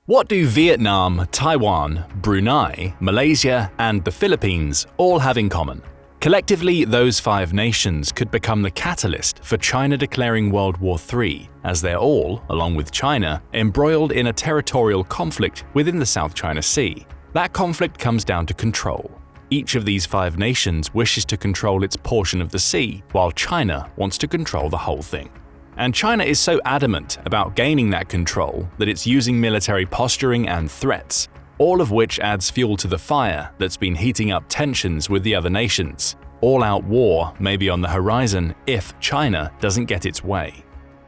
What do Vietnam, Taiwan, Brunei, Malaysia, and the Philippines all have in common? Collectively, those 5 nations could become the catalyst for China declaring World War III, as they're all, along with China, embroiled in a territorial conflict within the South China Sea. That conflict comes down to control. Each of these 5 nations wishes to control its portion of the sea, while China wants to control the whole thing. And China is so adamant about gaining that control that it's using military posturing and threats, all of which adds fuel to the fire that's been heating up tensions with the other nations. All-out war may be on the horizon if China doesn't get its way.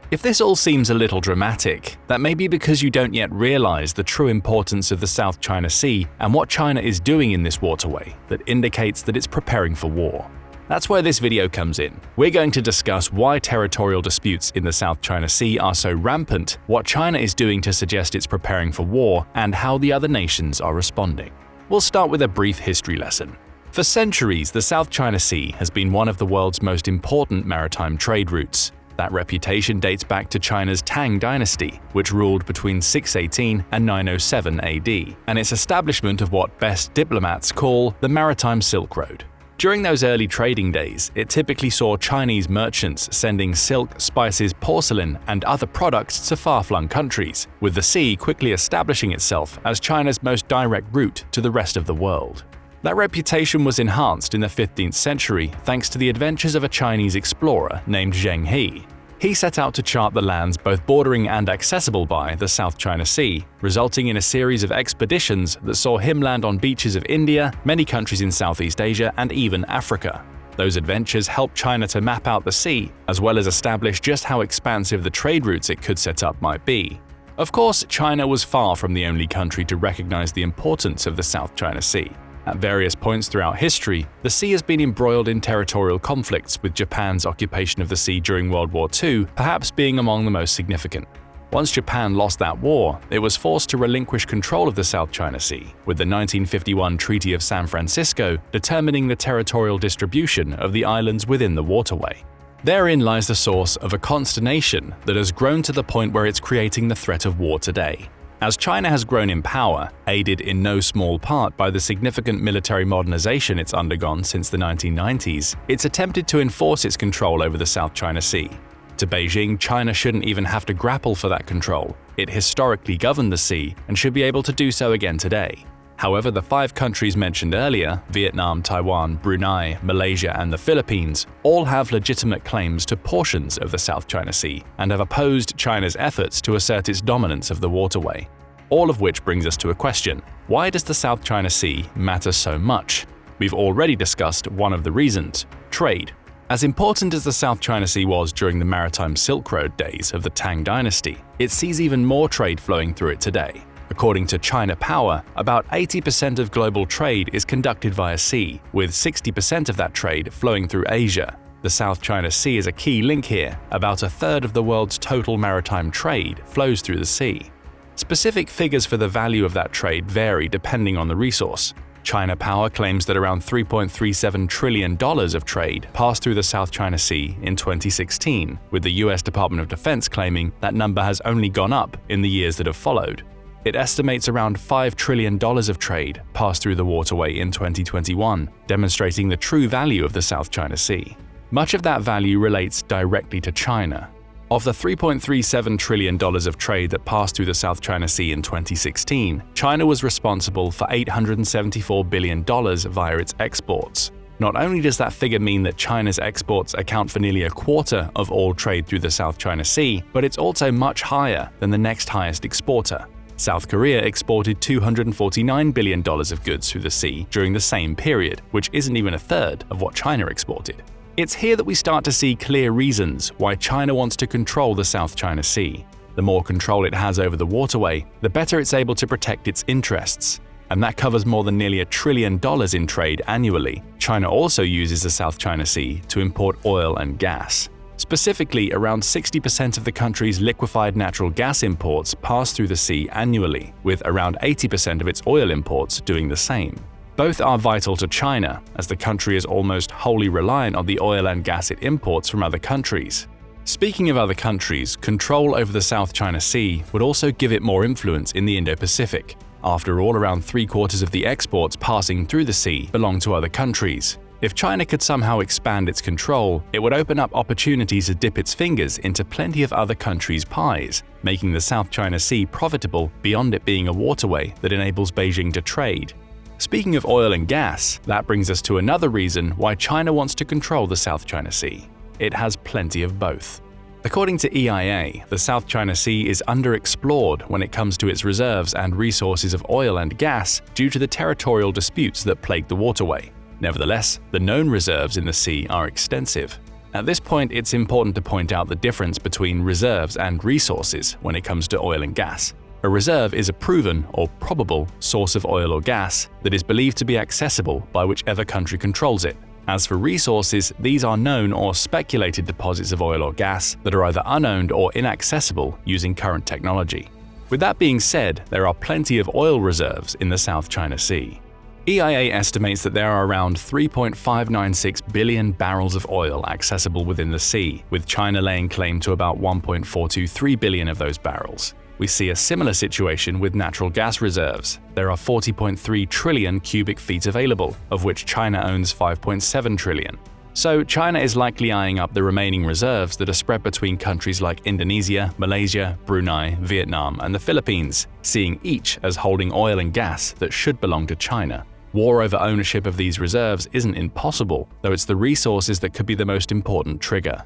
If this all seems a little dramatic, that may be because you don't yet realize the true importance of the South China Sea and what China is doing in this waterway that indicates that it's preparing for war. That's where this video comes in. We're going to discuss why territorial disputes in the South China Sea are so rampant, what China is doing to suggest it's preparing for war, and how the other nations are responding. We'll start with a brief history lesson. For centuries, the South China Sea has been one of the world's most important maritime trade routes. That reputation dates back to China's Tang dynasty, which ruled between 618 and 907 AD, and its establishment of what best diplomats call the Maritime Silk Road. During those early trading days, it typically saw Chinese merchants sending silk, spices, porcelain, and other products to far-flung countries, with the sea quickly establishing itself as China's most direct route to the rest of the world. That reputation was enhanced in the 15th century thanks to the adventures of a Chinese explorer named Zheng He. He set out to chart the lands both bordering and accessible by the South China Sea, resulting in a series of expeditions that saw him land on beaches of India, many countries in Southeast Asia, and even Africa. Those adventures helped China to map out the sea, as well as establish just how expansive the trade routes it could set up might be. Of course, China was far from the only country to recognize the importance of the South China Sea. At various points throughout history, the sea has been embroiled in territorial conflicts, with Japan's occupation of the sea during World War II perhaps being among the most significant. Once Japan lost that war, it was forced to relinquish control of the South China Sea, with the 1951 Treaty of San Francisco determining the territorial distribution of the islands within the waterway. Therein lies the source of a consternation that has grown to the point where it's creating the threat of war today. As China has grown in power, aided in no small part by the significant military modernization it's undergone since the 1990s, it's attempted to enforce its control over the South China Sea. To Beijing, China shouldn't even have to grapple for that control. It historically governed the sea and should be able to do so again today. However, the 5 countries mentioned earlier, Vietnam, Taiwan, Brunei, Malaysia, and the Philippines, all have legitimate claims to portions of the South China Sea and have opposed China's efforts to assert its dominance of the waterway. All of which brings us to a question: why does the South China Sea matter so much? We've already discussed one of the reasons: trade. As important as the South China Sea was during the Maritime Silk Road days of the Tang dynasty, it sees even more trade flowing through it today. According to China Power, about 80% of global trade is conducted via sea, with 60% of that trade flowing through Asia. The South China Sea is a key link here. About a third of the world's total maritime trade flows through the sea. Specific figures for the value of that trade vary depending on the resource. China Power claims that around $3.37 trillion of trade passed through the South China Sea in 2016, with the US Department of Defense claiming that number has only gone up in the years that have followed. It estimates around $5 trillion of trade passed through the waterway in 2021, demonstrating the true value of the South China Sea. Much of that value relates directly to China. Of the $3.37 trillion of trade that passed through the South China Sea in 2016, China was responsible for $874 billion via its exports. Not only does that figure mean that China's exports account for nearly a quarter of all trade through the South China Sea, but it's also much higher than the next highest exporter. South Korea exported $249 billion of goods through the sea during the same period, which isn't even a third of what China exported. It's here that we start to see clear reasons why China wants to control the South China Sea. The more control it has over the waterway, the better it's able to protect its interests. And that covers more than nearly $1 trillion in trade annually. China also uses the South China Sea to import oil and gas. Specifically, around 60% of the country's liquefied natural gas imports pass through the sea annually, with around 80% of its oil imports doing the same. Both are vital to China, as the country is almost wholly reliant on the oil and gas it imports from other countries. Speaking of other countries, control over the South China Sea would also give it more influence in the Indo-Pacific. After all, around 3/4 of the exports passing through the sea belong to other countries. If China could somehow expand its control, it would open up opportunities to dip its fingers into plenty of other countries' pies, making the South China Sea profitable beyond it being a waterway that enables Beijing to trade. Speaking of oil and gas, that brings us to another reason why China wants to control the South China Sea. It has plenty of both. According to EIA, the South China Sea is underexplored when it comes to its reserves and resources of oil and gas due to the territorial disputes that plague the waterway. Nevertheless, the known reserves in the sea are extensive. At this point, it's important to point out the difference between reserves and resources when it comes to oil and gas. A reserve is a proven or probable source of oil or gas that is believed to be accessible by whichever country controls it. As for resources, these are known or speculated deposits of oil or gas that are either unowned or inaccessible using current technology. With that being said, there are plenty of oil reserves in the South China Sea. EIA estimates that there are around 3.596 billion barrels of oil accessible within the sea, with China laying claim to about 1.423 billion of those barrels. We see a similar situation with natural gas reserves. There are 40.3 trillion cubic feet available, of which China owns 5.7 trillion. So China is likely eyeing up the remaining reserves that are spread between countries like Indonesia, Malaysia, Brunei, Vietnam, and the Philippines, seeing each as holding oil and gas that should belong to China. War over ownership of these reserves isn't impossible, though it's the resources that could be the most important trigger.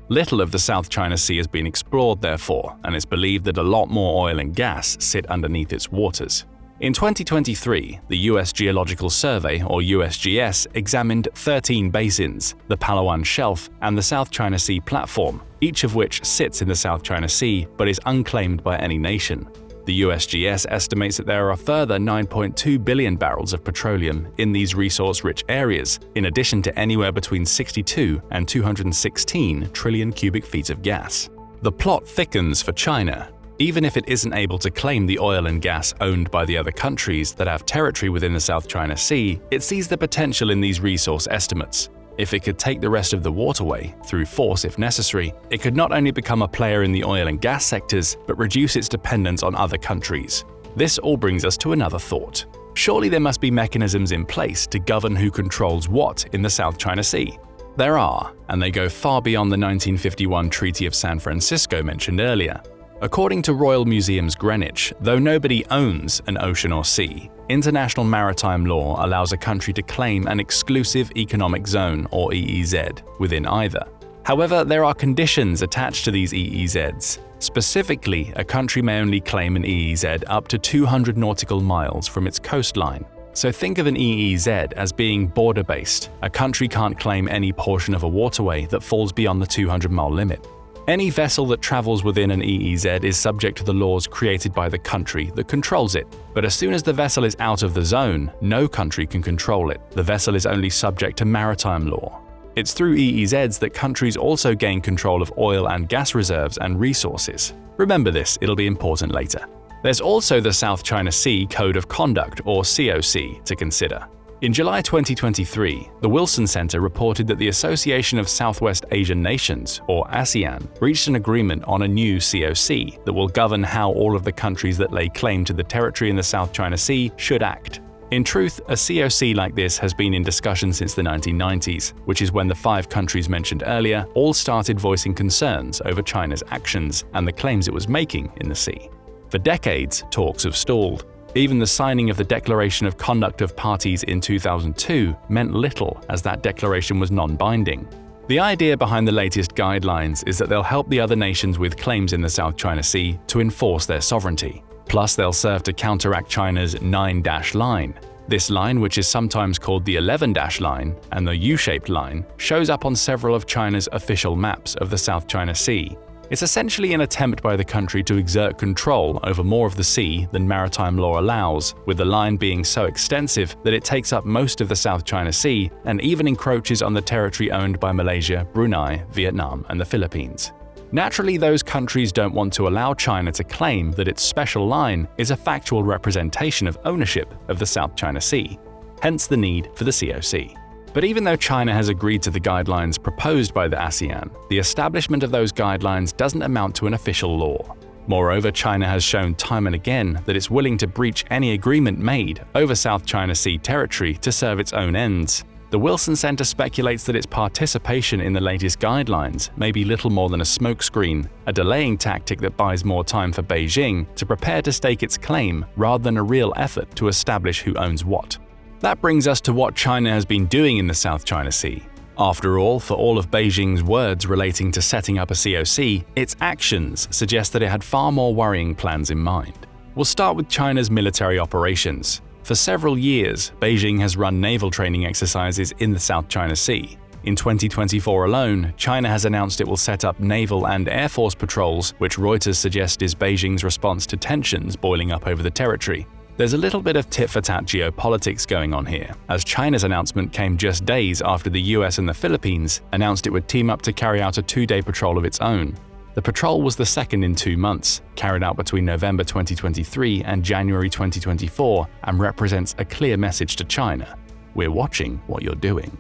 Little of the South China Sea has been explored, therefore, and it's believed that a lot more oil and gas sit underneath its waters. In 2023, the US Geological Survey, or USGS, examined 13 basins, the Palawan Shelf and the South China Sea Platform, each of which sits in the South China Sea but is unclaimed by any nation. The USGS estimates that there are a further 9.2 billion barrels of petroleum in these resource-rich areas, in addition to anywhere between 62 and 216 trillion cubic feet of gas. The plot thickens for China. Even if it isn't able to claim the oil and gas owned by the other countries that have territory within the South China Sea, it sees the potential in these resource estimates. If it could take the rest of the waterway, through force if necessary, it could not only become a player in the oil and gas sectors, but reduce its dependence on other countries. This all brings us to another thought. Surely there must be mechanisms in place to govern who controls what in the South China Sea. There are, and they go far beyond the 1951 Treaty of San Francisco mentioned earlier. According to Royal Museums Greenwich, though nobody owns an ocean or sea, international maritime law allows a country to claim an exclusive economic zone, or EEZ, within either. However, there are conditions attached to these EEZs. Specifically, a country may only claim an EEZ up to 200 nautical miles from its coastline. So think of an EEZ as being border-based. A country can't claim any portion of a waterway that falls beyond the 200-mile limit. Any vessel that travels within an EEZ is subject to the laws created by the country that controls it. But as soon as the vessel is out of the zone, no country can control it. The vessel is only subject to maritime law. It's through EEZs that countries also gain control of oil and gas reserves and resources. Remember this, it'll be important later. There's also the South China Sea Code of Conduct, or COC, to consider. In July 2023, the Wilson Center reported that the Association of Southwest Asian Nations, or ASEAN, reached an agreement on a new COC that will govern how all of the countries that lay claim to the territory in the South China Sea should act. In truth, a COC like this has been in discussion since the 1990s, which is when the 5 countries mentioned earlier all started voicing concerns over China's actions and the claims it was making in the sea. For decades, talks have stalled. Even the signing of the Declaration of Conduct of Parties in 2002 meant little, as that declaration was non-binding. The idea behind the latest guidelines is that they'll help the other nations with claims in the South China Sea to enforce their sovereignty. Plus, they'll serve to counteract China's 9-dash line. This line, which is sometimes called the 11-dash line and the U-shaped line, shows up on several of China's official maps of the South China Sea. It's essentially an attempt by the country to exert control over more of the sea than maritime law allows, with the line being so extensive that it takes up most of the South China Sea and even encroaches on the territory owned by Malaysia, Brunei, Vietnam, and the Philippines. Naturally, those countries don't want to allow China to claim that its special line is a factual representation of ownership of the South China Sea, hence the need for the COC. But even though China has agreed to the guidelines proposed by the ASEAN, the establishment of those guidelines doesn't amount to an official law. Moreover, China has shown time and again that it's willing to breach any agreement made over South China Sea territory to serve its own ends. The Wilson Center speculates that its participation in the latest guidelines may be little more than a smokescreen, a delaying tactic that buys more time for Beijing to prepare to stake its claim rather than a real effort to establish who owns what. That brings us to what China has been doing in the South China Sea. After all, for all of Beijing's words relating to setting up a COC, its actions suggest that it had far more worrying plans in mind. We'll start with China's military operations. For several years, Beijing has run naval training exercises in the South China Sea. In 2024 alone, China has announced it will set up naval and air force patrols, which Reuters suggests is Beijing's response to tensions boiling up over the territory. There's a little bit of tit-for-tat geopolitics going on here, as China's announcement came just days after the US and the Philippines announced it would team up to carry out a 2-day patrol of its own. The patrol was the second in 2 months, carried out between November 2023 and January 2024, and represents a clear message to China: we're watching what you're doing.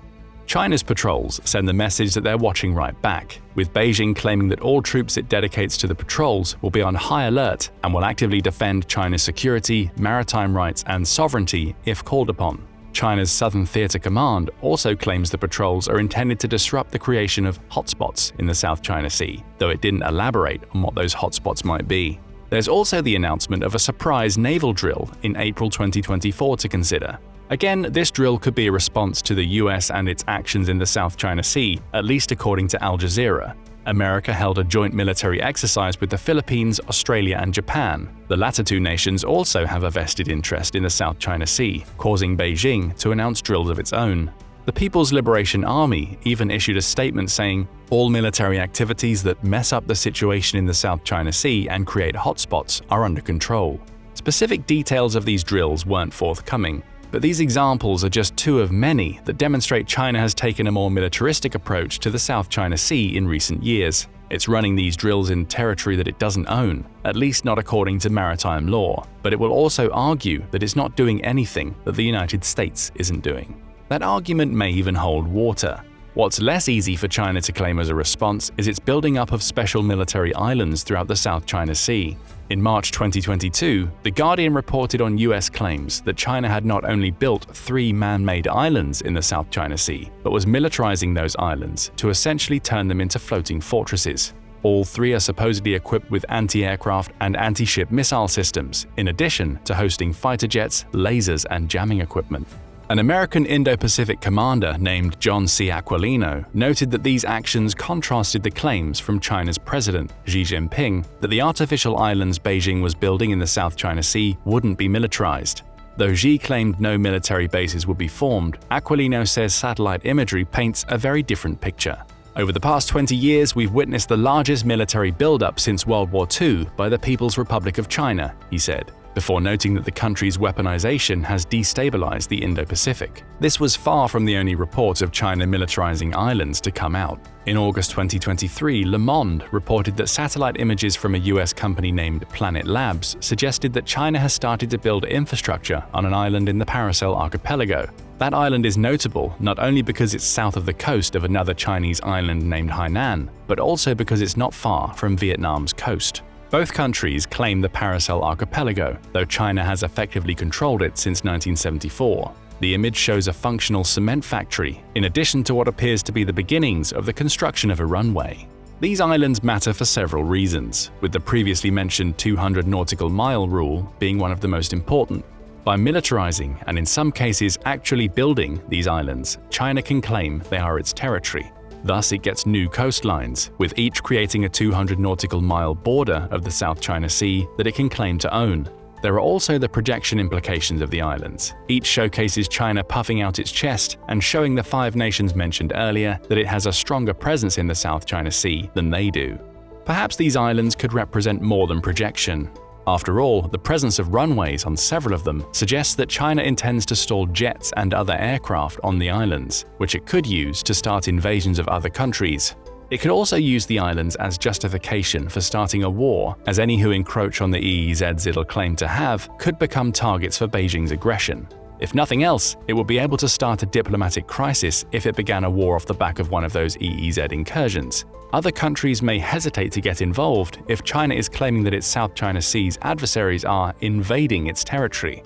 China's patrols send the message that they're watching right back, with Beijing claiming that all troops it dedicates to the patrols will be on high alert and will actively defend China's security, maritime rights, and sovereignty if called upon. China's Southern Theater Command also claims the patrols are intended to disrupt the creation of hotspots in the South China Sea, though it didn't elaborate on what those hotspots might be. There's also the announcement of a surprise naval drill in April 2024 to consider. Again, this drill could be a response to the US and its actions in the South China Sea, at least according to Al Jazeera. America held a joint military exercise with the Philippines, Australia, and Japan. The latter two nations also have a vested interest in the South China Sea, causing Beijing to announce drills of its own. The People's Liberation Army even issued a statement saying, "All military activities that mess up the situation in the South China Sea and create hotspots are under control." Specific details of these drills weren't forthcoming, but these examples are just two of many that demonstrate China has taken a more militaristic approach to the South China Sea in recent years. It's running these drills in territory that it doesn't own, at least not according to maritime law, but it will also argue that it's not doing anything that the United States isn't doing. That argument may even hold water. What's less easy for China to claim as a response is its building up of special military islands throughout the South China Sea. In March 2022, The Guardian reported on US claims that China had not only built 3 man-made islands in the South China Sea, but was militarizing those islands to essentially turn them into floating fortresses. All 3 are supposedly equipped with anti-aircraft and anti-ship missile systems, in addition to hosting fighter jets, lasers, and jamming equipment. An American Indo-Pacific commander named John C. Aquilino noted that these actions contrasted the claims from China's president, Xi Jinping, that the artificial islands Beijing was building in the South China Sea wouldn't be militarized. Though Xi claimed no military bases would be formed, Aquilino says satellite imagery paints a very different picture. Over the past 20 years, we've witnessed the largest military buildup since World War II by the People's Republic of China, he said, before noting that the country's weaponization has destabilized the Indo-Pacific. This was far from the only report of China militarizing islands to come out. In August 2023, Le Monde reported that satellite images from a US company named Planet Labs suggested that China has started to build infrastructure on an island in the Paracel archipelago. That island is notable not only because it's south of the coast of another Chinese island named Hainan, but also because it's not far from Vietnam's coast. Both countries claim the Paracel archipelago, though China has effectively controlled it since 1974. The image shows a functional cement factory, in addition to what appears to be the beginnings of the construction of a runway. These islands matter for several reasons, with the previously mentioned 200 nautical mile rule being one of the most important. By militarizing and in some cases actually building these islands, China can claim they are its territory. Thus, it gets new coastlines, with each creating a 200 nautical mile border of the South China Sea that it can claim to own. There are also the projection implications of the islands. Each showcases China puffing out its chest and showing the 5 nations mentioned earlier that it has a stronger presence in the South China Sea than they do. Perhaps these islands could represent more than projection. After all, the presence of runways on several of them suggests that China intends to stall jets and other aircraft on the islands, which it could use to start invasions of other countries. It could also use the islands as justification for starting a war, as any who encroach on the EEZs it'll claim to have could become targets for Beijing's aggression. If nothing else, it would be able to start a diplomatic crisis if it began a war off the back of one of those EEZ incursions. Other countries may hesitate to get involved if China is claiming that its South China Sea's adversaries are invading its territory.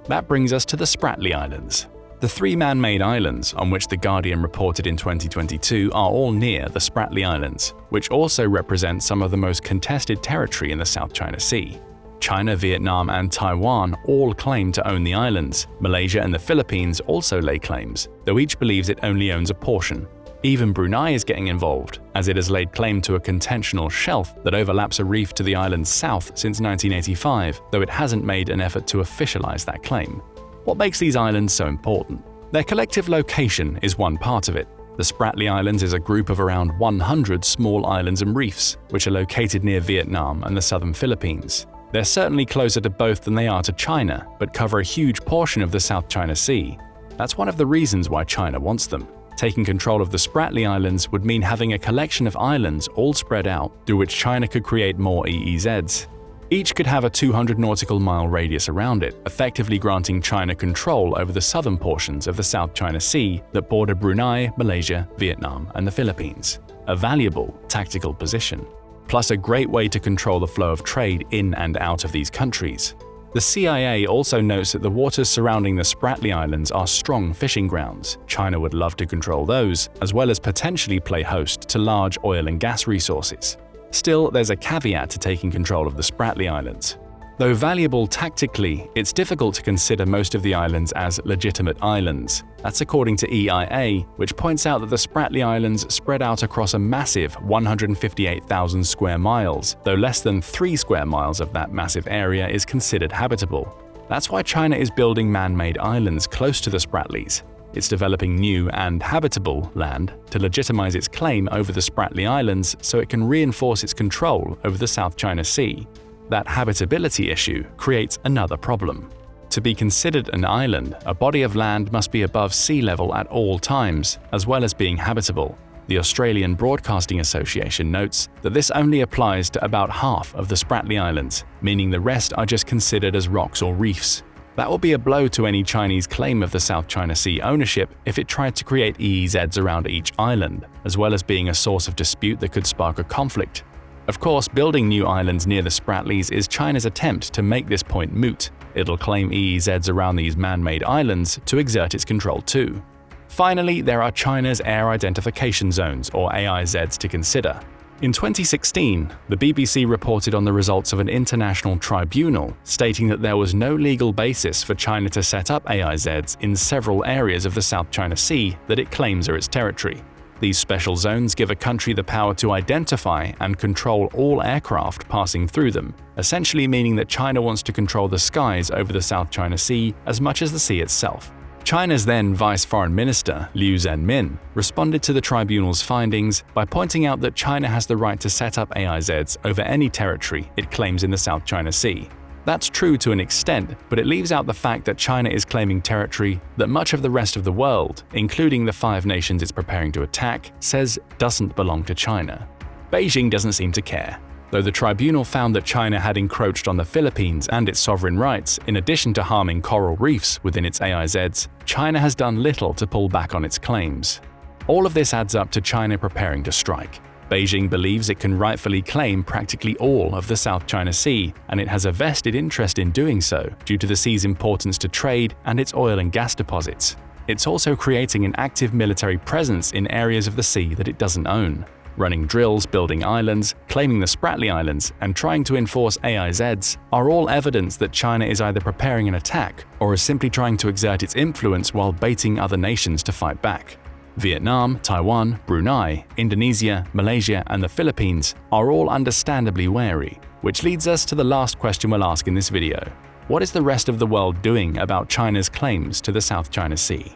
That brings us to the Spratly Islands. The three man-made islands on which The Guardian reported in 2022 are all near the Spratly Islands, which also represent some of the most contested territory in the South China Sea. China, Vietnam, and Taiwan all claim to own the islands. Malaysia and the Philippines also lay claims, though each believes it only owns a portion. Even Brunei is getting involved, as it has laid claim to a contentional shelf that overlaps a reef to the island's south since 1985, though it hasn't made an effort to officialize that claim. What makes these islands so important? Their collective location is one part of it. The Spratly Islands is a group of around 100 small islands and reefs, which are located near Vietnam and the southern Philippines. They're certainly closer to both than they are to China, but cover a huge portion of the South China Sea. That's one of the reasons why China wants them. Taking control of the Spratly Islands would mean having a collection of islands all spread out, through which China could create more EEZs. Each could have a 200 nautical mile radius around it, effectively granting China control over the southern portions of the South China Sea that border Brunei, Malaysia, Vietnam, and the Philippines. A valuable tactical position. Plus a great way to control the flow of trade in and out of these countries. The CIA also notes that the waters surrounding the Spratly Islands are strong fishing grounds. China would love to control those, as well as potentially play host to large oil and gas resources. Still, there's a caveat to taking control of the Spratly Islands. Though valuable tactically, it's difficult to consider most of the islands as legitimate islands. That's according to EIA, which points out that the Spratly Islands spread out across a massive 158,000 square miles, though less than 3 square miles of that massive area is considered habitable. That's why China is building man-made islands close to the Spratlys. It's developing new and habitable land to legitimize its claim over the Spratly Islands so it can reinforce its control over the South China Sea. That habitability issue creates another problem. To be considered an island, a body of land must be above sea level at all times, as well as being habitable. The Australian Broadcasting Association notes that this only applies to about half of the Spratly Islands, meaning the rest are just considered as rocks or reefs. That will be a blow to any Chinese claim of the South China Sea ownership if it tried to create EEZs around each island, as well as being a source of dispute that could spark a conflict. Of course, building new islands near the Spratlys is China's attempt to make this point moot. It'll claim EEZs around these man-made islands to exert its control too. Finally, there are China's Air Identification Zones, or AIZs, to consider. In 2016, the BBC reported on the results of an international tribunal stating that there was no legal basis for China to set up AIZs in several areas of the South China Sea that it claims are its territory. These special zones give a country the power to identify and control all aircraft passing through them, essentially meaning that China wants to control the skies over the South China Sea as much as the sea itself. China's then Vice Foreign Minister, Liu Zhenmin, responded to the tribunal's findings by pointing out that China has the right to set up AIZs over any territory it claims in the South China Sea. That's true to an extent, but it leaves out the fact that China is claiming territory that much of the rest of the world, including the 5 nations it's preparing to attack, says doesn't belong to China. Beijing doesn't seem to care. Though the tribunal found that China had encroached on the Philippines and its sovereign rights, in addition to harming coral reefs within its AIZs, China has done little to pull back on its claims. All of this adds up to China preparing to strike. Beijing believes it can rightfully claim practically all of the South China Sea, and it has a vested interest in doing so due to the sea's importance to trade and its oil and gas deposits. It's also creating an active military presence in areas of the sea that it doesn't own. Running drills, building islands, claiming the Spratly Islands, and trying to enforce AIZs are all evidence that China is either preparing an attack or is simply trying to exert its influence while baiting other nations to fight back. Vietnam, Taiwan, Brunei, Indonesia, Malaysia, and the Philippines are all understandably wary, which leads us to the last question we'll ask in this video. What is the rest of the world doing about China's claims to the South China Sea?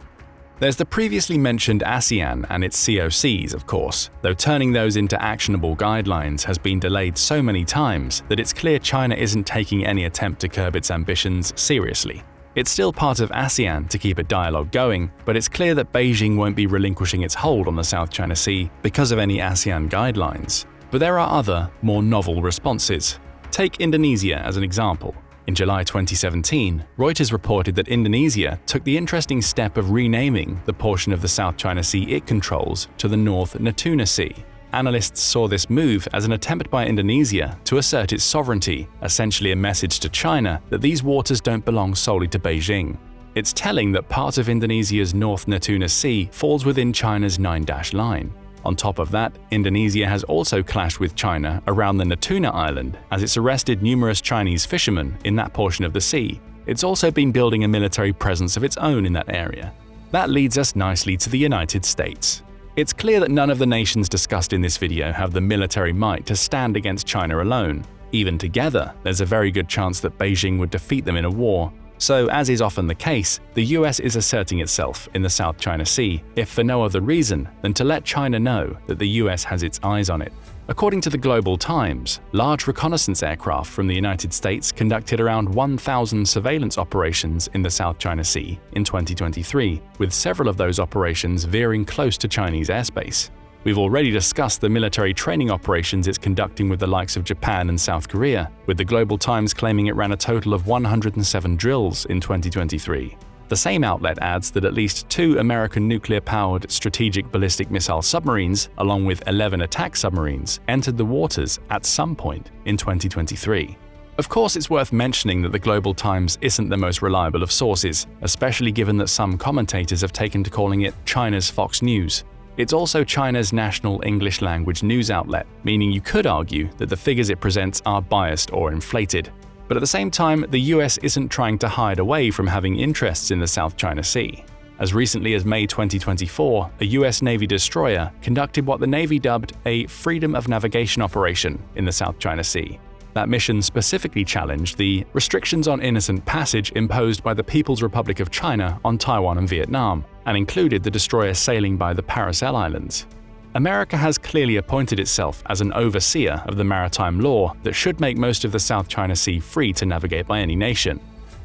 There's the previously mentioned ASEAN and its COCs, of course, though turning those into actionable guidelines has been delayed so many times that it's clear China isn't taking any attempt to curb its ambitions seriously. It's still part of ASEAN to keep a dialogue going, but it's clear that Beijing won't be relinquishing its hold on the South China Sea because of any ASEAN guidelines. But there are other, more novel responses. Take Indonesia as an example. In July 2017, Reuters reported that Indonesia took the interesting step of renaming the portion of the South China Sea it controls to the North Natuna Sea. Analysts saw this move as an attempt by Indonesia to assert its sovereignty, essentially a message to China that these waters don't belong solely to Beijing. It's telling that part of Indonesia's North Natuna Sea falls within China's 9-dash line. On top of that, Indonesia has also clashed with China around the Natuna Island as it's arrested numerous Chinese fishermen in that portion of the sea. It's also been building a military presence of its own in that area. That leads us nicely to the United States. It's clear that none of the nations discussed in this video have the military might to stand against China alone. Even together, there's a very good chance that Beijing would defeat them in a war. So, as is often the case, the US is asserting itself in the South China Sea, if for no other reason than to let China know that the US has its eyes on it. According to the Global Times, large reconnaissance aircraft from the United States conducted around 1,000 surveillance operations in the South China Sea in 2023, with several of those operations veering close to Chinese airspace. We've already discussed the military training operations it's conducting with the likes of Japan and South Korea, with the Global Times claiming it ran a total of 107 drills in 2023. The same outlet adds that at least 2 American nuclear-powered strategic ballistic missile submarines, along with 11 attack submarines, entered the waters at some point in 2023. Of course, it's worth mentioning that the Global Times isn't the most reliable of sources, especially given that some commentators have taken to calling it China's Fox News. It's also China's national English-language news outlet, meaning you could argue that the figures it presents are biased or inflated. But at the same time, the US isn't trying to hide away from having interests in the South China Sea. As recently as May 2024, a US Navy destroyer conducted what the Navy dubbed a freedom of navigation operation in the South China Sea. That mission specifically challenged the restrictions on innocent passage imposed by the People's Republic of China on Taiwan and Vietnam, and included the destroyer sailing by the Paracel Islands. America has clearly appointed itself as an overseer of the maritime law that should make most of the South China Sea free to navigate by any nation.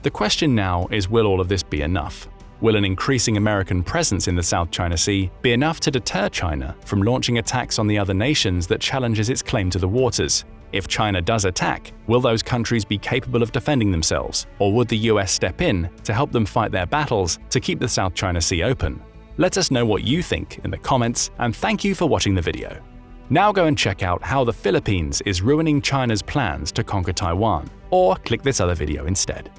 The question now is, will all of this be enough? Will an increasing American presence in the South China Sea be enough to deter China from launching attacks on the other nations that challenges its claim to the waters? If China does attack, will those countries be capable of defending themselves, or would the US step in to help them fight their battles to keep the South China Sea open? Let us know what you think in the comments, and thank you for watching the video. Now go and check out how the Philippines is ruining China's plans to conquer Taiwan, or click this other video instead.